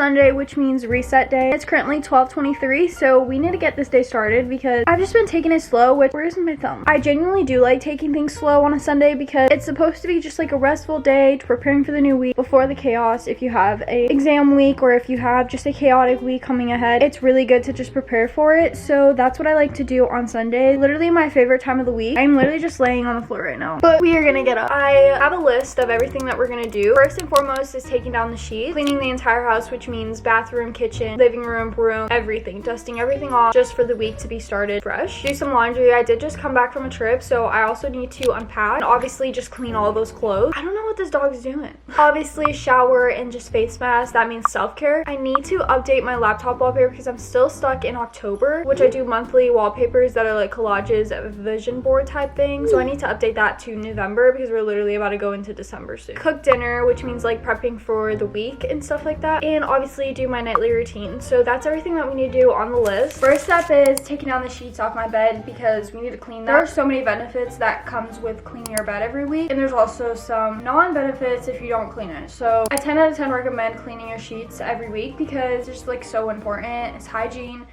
Sunday, which means reset day. It's currently 12:23, so we need to get this day started because I've just been taking it slow. Where's my thumb? I genuinely do like taking things slow on a Sunday because it's supposed to be just like a restful day to preparing for the new week before the chaos. If you have a exam week or if you have just a chaotic week coming ahead, it's really good to just prepare for it. So that's what I like to do on Sunday. Literally my favorite time of the week. I'm literally just laying on the floor right now, but we are gonna get up. I have a list of everything that we're gonna do. First and foremost is taking down the sheets, cleaning the entire house, which means bathroom, kitchen, living room, everything, dusting everything off just for the week to be started fresh. Do some laundry. I did just come back from a trip, so I also need to unpack and obviously just clean all of those clothes. I don't know what this dog's doing. Obviously shower and just face mask. That means self-care. I need to update my laptop wallpaper because I'm still stuck in October, which I do monthly wallpapers that are like collages, vision board type things. So I need to update that to November because we're literally about to go into December soon. Cook dinner, which means like prepping for the week and stuff like that, and obviously do my nightly routine. So that's everything that we need to do on the list. First step is taking down the sheets off my bed because we need to clean that. There are so many benefits that comes with cleaning your bed every week, and there's also some non-benefits if you don't clean it. So I 10 out of 10 recommend cleaning your sheets every week because it's just like so important. It's hygiene.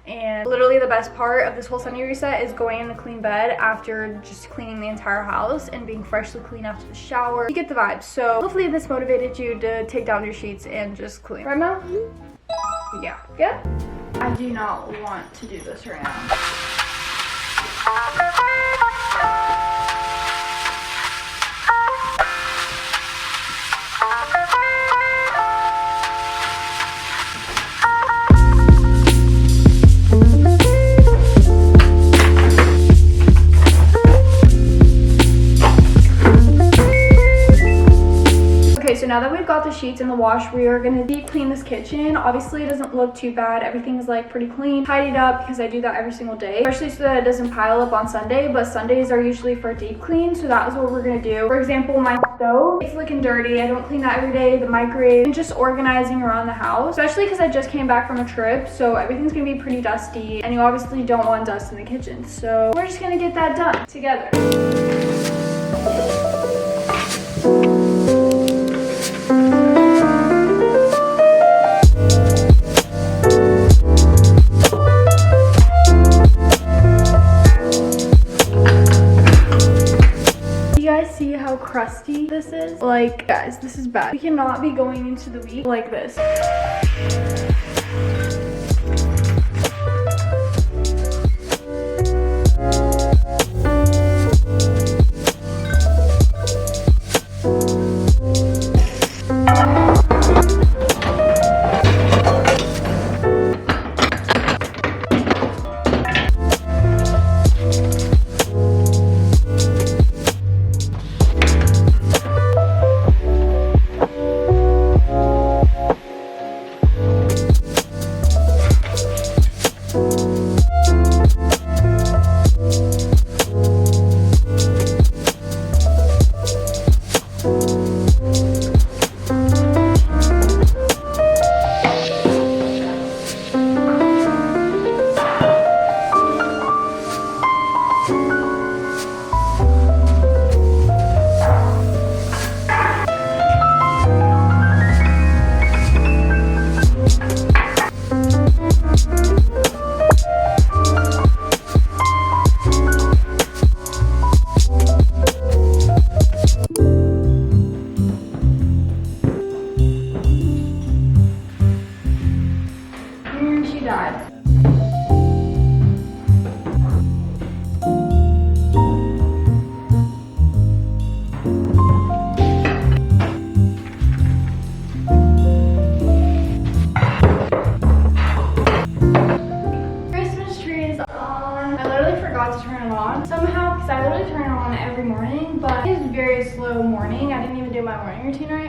And literally the best part of this whole Sunday reset is going in the clean bed after just cleaning the entire house and being freshly clean after the shower. You get the vibe. So hopefully this motivated you to take down your sheets and just clean. Right, Mel? Yeah. Good? I do not want to do this right now. So now that we've got the sheets in the wash, we are gonna deep clean this kitchen. Obviously it doesn't look too bad. Everything is like pretty clean, tidied up because I do that every single day, especially so that it doesn't pile up on Sunday. But Sundays are usually for deep clean, so that is what we're gonna do. For example, my stove, it's looking dirty. I don't clean that every day. The microwave, and just organizing around the house, especially because I just came back from a trip, so everything's gonna be pretty dusty, and you obviously don't want dust in the kitchen. So we're just gonna get that done together. See how crusty this is? Like, guys, this is bad. We cannot be going into the week like this.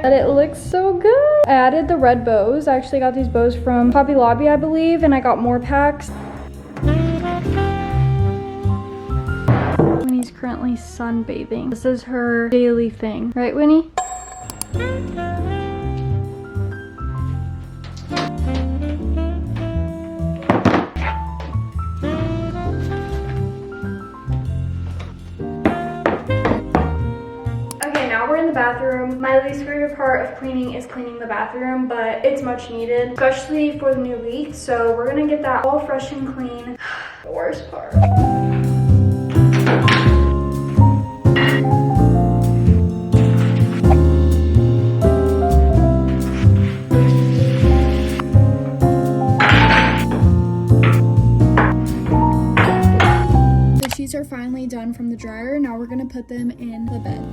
But it looks so good. I added the red bows. I actually got these bows from Hobby Lobby, I believe, and I got more packs. Winnie's currently sunbathing. This is her daily thing. Right, Winnie? bathroom. My least favorite part of cleaning is cleaning the bathroom, but it's much needed, especially for the new week. So we're gonna get that all fresh and clean. The worst part. Sheets are finally done from the dryer. Now we're gonna put them in the bed.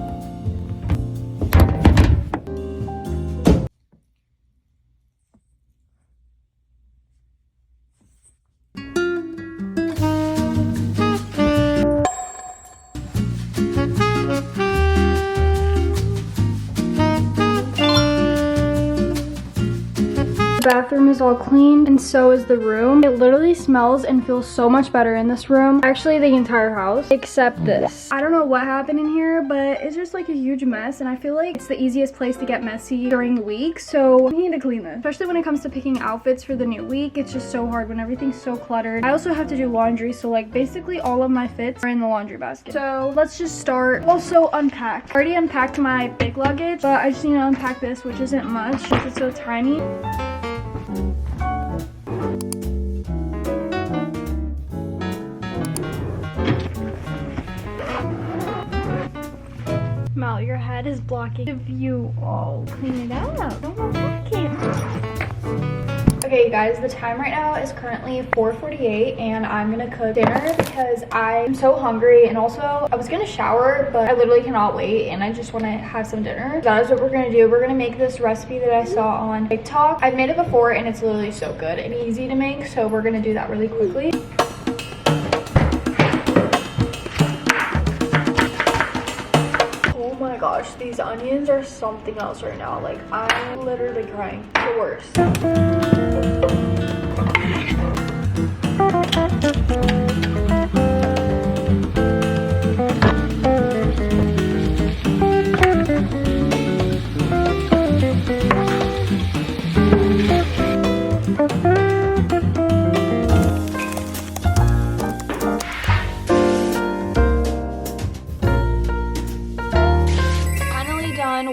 The bathroom is all cleaned and so is the room. It literally smells and feels so much better in this room. Actually, the entire house except this. I don't know what happened in here, but it's just like a huge mess, and I feel like it's the easiest place to get messy during the week, so we need to clean this. Especially when it comes to picking outfits for the new week. It's just so hard when everything's so cluttered. I also have to do laundry, so like basically all of my fits are in the laundry basket. So let's just start. Also unpack. I already unpacked my big luggage, but I just need to unpack this, which isn't much because it's so tiny. Mal, your head is blocking the view. Oh, clean it out. Don't unpack it. Okay, guys, the time right now is currently 4:48, and I'm gonna cook dinner because I'm so hungry. And also, I was gonna shower, but I literally cannot wait, and I just want to have some dinner. That is what we're gonna do. We're gonna make this recipe that I saw on TikTok. I've made it before, and it's literally so good and easy to make, so we're gonna do that really quickly. Oh my gosh, these onions are something else right now. Like, I'm literally crying. The worst.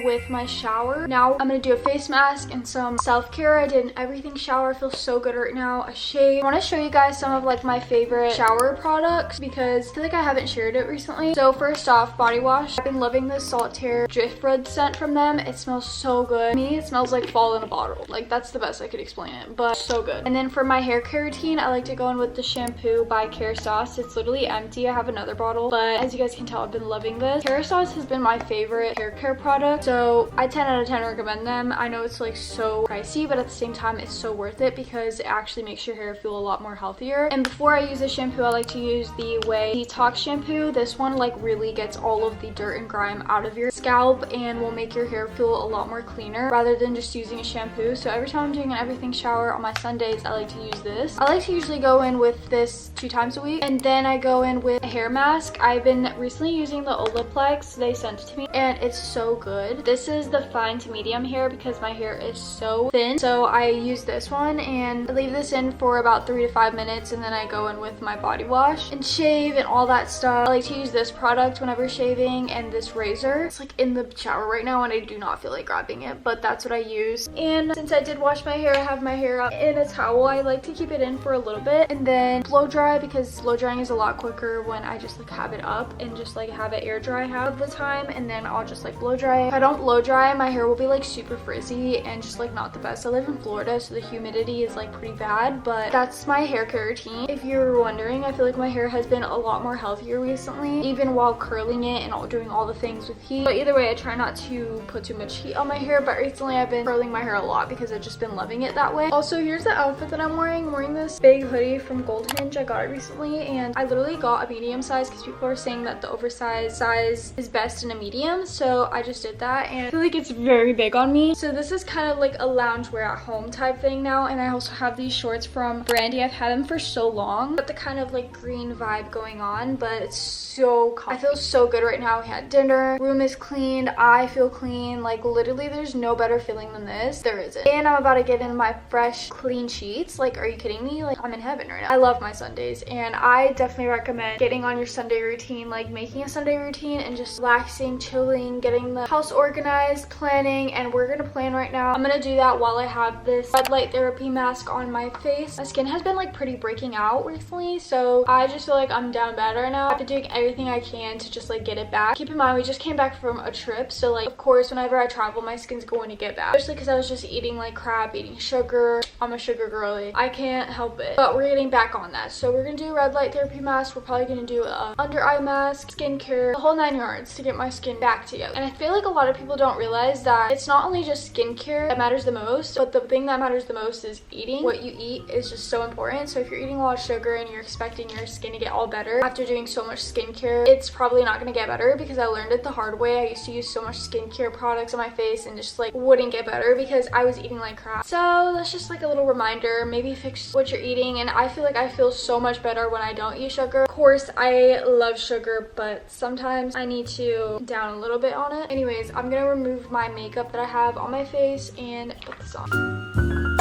With my shower. Now I'm gonna do a face mask and some self-care. I did an everything shower. I feel so good right now. A shave. I want to show you guys some of like my favorite shower products because I feel like I haven't shared it recently. So first off, body wash. I've been loving this Solitaire Driftwood scent from them. It smells so good. To me, it smells like fall in a bottle. Like, that's the best I could explain it, but so good. And then for my hair care routine, I like to go in with the shampoo by Kerastase. It's literally empty. I have another bottle, but as you guys can tell, I've been loving this. Kerastase has been my favorite hair care product, so I 10 out of 10 recommend them. I know it's like so pricey, but at the same time it's so worth it because it actually makes your hair feel a lot more healthier. And before I use the shampoo, I like to use the Way Detox shampoo. This one like really gets all of the dirt and grime out of your scalp and will make your hair feel a lot more cleaner rather than just using a shampoo. So every time I'm doing an everything shower on my Sundays, I like to use this. I like to usually go in with this 2 times a week, and then I go in with a hair mask. I've been recently using the Olaplex. They sent it to me and it's so good. This is the fine to medium hair because my hair is so thin, so I use this one and I leave this in for about 3 to 5 minutes, and then I go in with my body wash and shave and all that stuff. I like to use this product whenever shaving and this razor. It's like in the shower right now and I do not feel like grabbing it, but that's what I use. And since I did wash my hair, I have my hair up in a towel. I like to keep it in for a little bit and then blow dry because blow drying is a lot quicker when I just like have it up and just like have it air dry half of the time, and then I'll just like blow dry. If I don't blow dry, my hair will be like super frizzy and just like not the best. I live in Florida, so the humidity is like pretty bad, but that's my hair care routine. If you're wondering, I feel like my hair has been a lot more healthier recently, even while curling it and doing all the things with heat. But either way, I try not to put too much heat on my hair, but recently I've been curling my hair a lot because I've just been loving it that way. Also, here's the outfit that I'm wearing. I'm wearing this big hoodie from Goldhinge. I got it recently and I literally got a medium size because people are saying that the oversized size is best in a medium, so I just did that and I feel like it's very big on me. So this is kind of like a loungewear at home type thing now. And I also have these shorts from Brandy. I've had them for so long. Got the kind of like green vibe going on, but it's so comfy. I feel so good right now. We had dinner, room is cleaned, I feel clean. Like literally there's no better feeling than this. There isn't. And I'm about to get in my fresh clean sheets. Like, are you kidding me? Like, I'm in heaven right now. I love my Sundays, and I definitely recommend getting on your Sunday routine, like making a Sunday routine and just relaxing, chilling, getting the house organized, planning. And we're gonna plan right now. I'm gonna do that while I have this red light therapy mask on my face. My skin has been like pretty breaking out recently, so I just feel like I'm down bad right now. I've been doing everything I can to just like get it back. Keep in mind, we just came back from a trip, so like of course whenever I travel my skin's going to get bad, especially because I was just eating like crap, eating sugar. I'm a sugar girly, I can't help it, but we're getting back on that. So we're gonna do red light therapy mask. We're probably gonna do a under eye mask, skincare, the whole 9 yards to get my skin back together. And I feel like a lot of people don't realize that it's not only just skincare that matters the most, but the thing that matters the most is eating. What you eat is just so important. So if you're eating a lot of sugar and you're expecting your skin to get all better after doing so much skincare, it's probably not gonna get better, because I learned it the hard way. I used to use so much skincare products on my face and just like wouldn't get better because I was eating like crap. So that's just like a little reminder. Maybe fix what you're eating. And I feel like I feel so much better when I don't eat sugar. Of course I love sugar, but sometimes I need to down a little bit on it. Anyways, I'm gonna remove my makeup that I have on my face and put this on.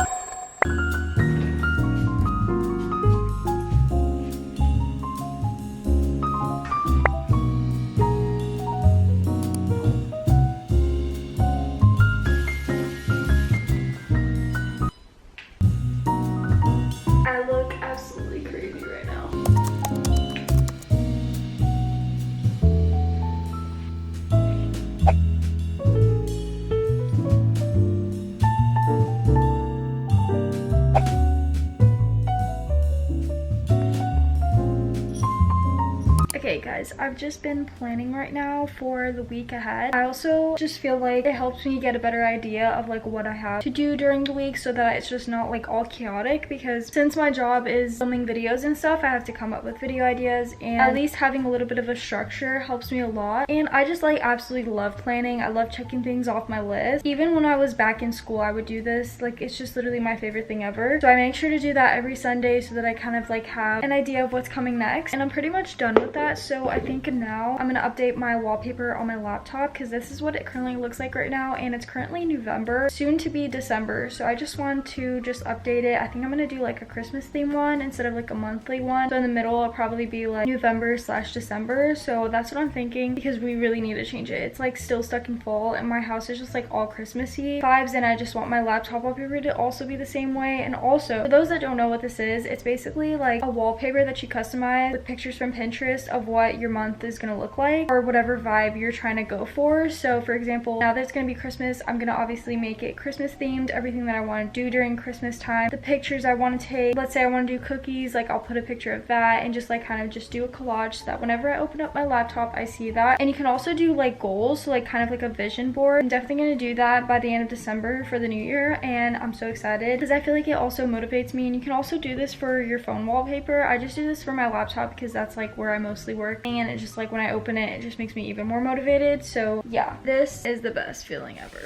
Okay guys, I've just been planning right now for the week ahead. I also just feel like it helps me get a better idea of like what I have to do during the week, so that it's just not like all chaotic, because since my job is filming videos and stuff, I have to come up with video ideas, and at least having a little bit of a structure helps me a lot. And I just like absolutely love planning. I love checking things off my list. Even when I was back in school, I would do this. Like, it's just literally my favorite thing ever. So I make sure to do that every Sunday so that I kind of like have an idea of what's coming next. And I'm pretty much done with that. So I think now I'm gonna update my wallpaper on my laptop, because this is what it currently looks like right now, and it's currently November, soon to be December. So I just want to just update it. I think I'm gonna do like a Christmas theme one instead of like a monthly one. So in the middle it'll probably be like November/December. So that's what I'm thinking, because we really need to change it. It's like still stuck in fall, and my house is just like all Christmassy vibes, and I just want my laptop wallpaper to also be the same way. And also, for those that don't know what this is, it's basically like a wallpaper that you customize with pictures from Pinterest of what your month is gonna look like, or whatever vibe you're trying to go for. So for example, now that it's gonna be Christmas, I'm gonna obviously make it Christmas themed, everything that I want to do during Christmas time, the pictures I want to take. Let's say I want to do cookies, like I'll put a picture of that and just like kind of just do a collage, so that whenever I open up my laptop I see that. And you can also do like goals, so like kind of like a vision board. I'm definitely gonna do that by the end of December for the new year, and I'm so excited because I feel like it also motivates me. And you can also do this for your phone wallpaper. I just do this for my laptop because that's like where I mostly work, and it just like when I open it, it just makes me even more motivated. So yeah, this is the best feeling ever.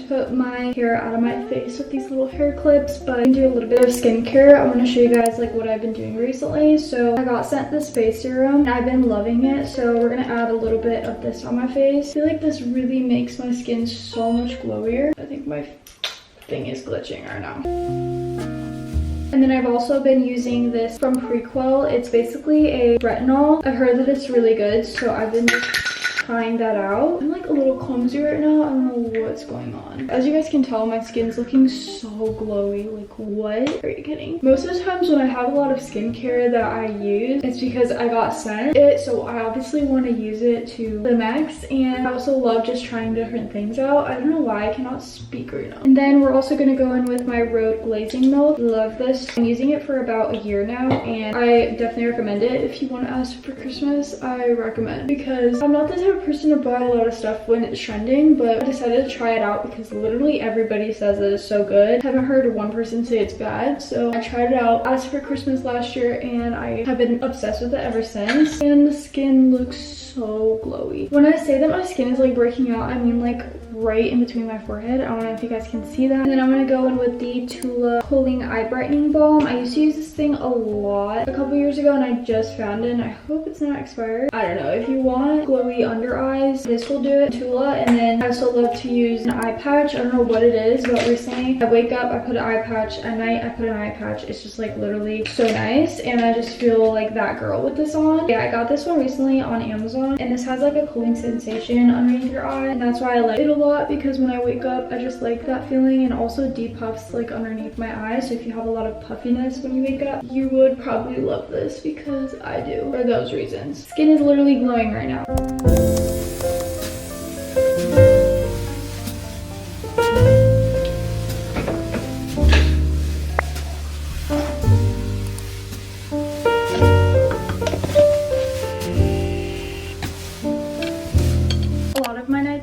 Put my hair out of my face with these little hair clips, but I can do a little bit of skincare. I want to show you guys like what I've been doing recently. So I got sent this face serum and I've been loving it, so we're gonna add a little bit of this on my face. I feel like this really makes my skin so much glowier. I think my thing is glitching right now. And then I've also been using this from Prequel. It's basically a retinol. I've heard that it's really good, so I've been just trying that out. I'm like a little clumsy right now. I don't know what's going on. As you guys can tell, my skin's looking so glowy. Like, what? Are you kidding? Most of the times when I have a lot of skincare that I use, it's because I got sent it, so I obviously want to use it to the max. And I also love just trying different things out. I don't know why I cannot speak right now. And then we're also going to go in with my Rhode Glazing Milk. Love this. I'm using it for about a year now, and I definitely recommend it. If you want to ask for Christmas, I recommend, because I'm not the type a person to buy a lot of stuff when it's trending, but I decided to try it out because literally everybody says that it's so good. I haven't heard one person say it's bad, so I tried it out. I asked for Christmas last year and I have been obsessed with it ever since. And the skin looks so glowy. When I say that my skin is like breaking out, I mean like right in between my forehead. I don't know if you guys can see that. And then I'm gonna go in with the Tula Cooling Eye Brightening Balm. I used to use this thing a lot a couple years ago and I just found it and I hope it's not expired. I don't know. If you want glowy under eyes, this will do it. Tula. And then I also love to use an eye patch. I don't know what it is, but recently I wake up, I put an eye patch. At night I put an eye patch. It's just like literally so nice and I just feel like that girl with this on. Yeah, I got this one recently on Amazon and this has like a cooling sensation underneath your eye and that's why I like it a lot because when I wake up I just like that feeling, and also depuffs like underneath my eyes. So if you have a lot of puffiness when you wake up, you would probably love this because I do for those reasons. Skin is literally glowing right now.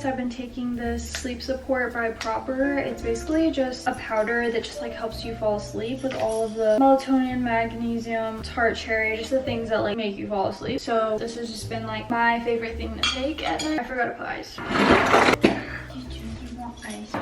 I've been taking this sleep support by Proper. It's basically just a powder that just like helps you fall asleep with all of the melatonin, magnesium, tart cherry, just the things that like make you fall asleep. So this has just been like my favorite thing to take at night. I forgot to put ice. You want ice?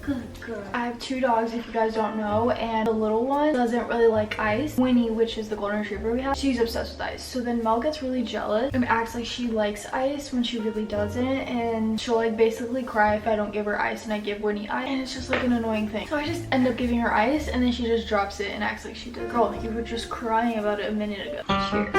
Good girl. I have two dogs, if you guys don't know, and the little one doesn't really like ice. Winnie, which is the golden retriever we have, she's obsessed with ice. So then Mel gets really jealous and acts like she likes ice when she really doesn't, and she'll like basically cry if I don't give her ice and I give Winnie ice, and it's just like an annoying thing. So I just end up giving her ice and then she just drops it and acts like she does. Girl, you were just crying about it a minute ago. Cheers.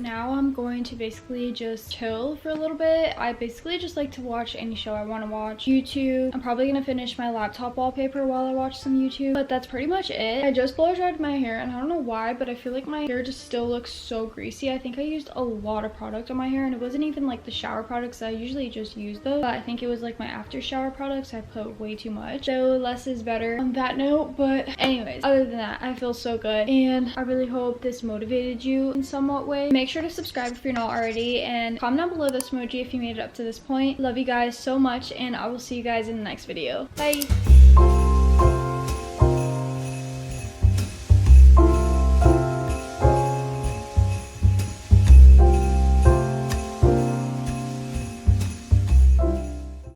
Now I'm going to basically just chill for a little bit. I basically just like to watch any show I want to watch. YouTube. I'm probably going to finish my laptop wallpaper while I watch some YouTube. But that's pretty much it. I just blow dried my hair and I don't know why, but I feel like my hair just still looks so greasy. I think I used a lot of product on my hair and it wasn't even like the shower products. I usually just use those. But I think it was like my after shower products. I put way too much. So less is better on that note. But anyways, other than that, I feel so good. And I really hope this motivated you in somewhat way. Make sure to subscribe if you're not already and comment down below this emoji if you made it up to this point. Love you guys so much and I will see you guys in the next video. Bye.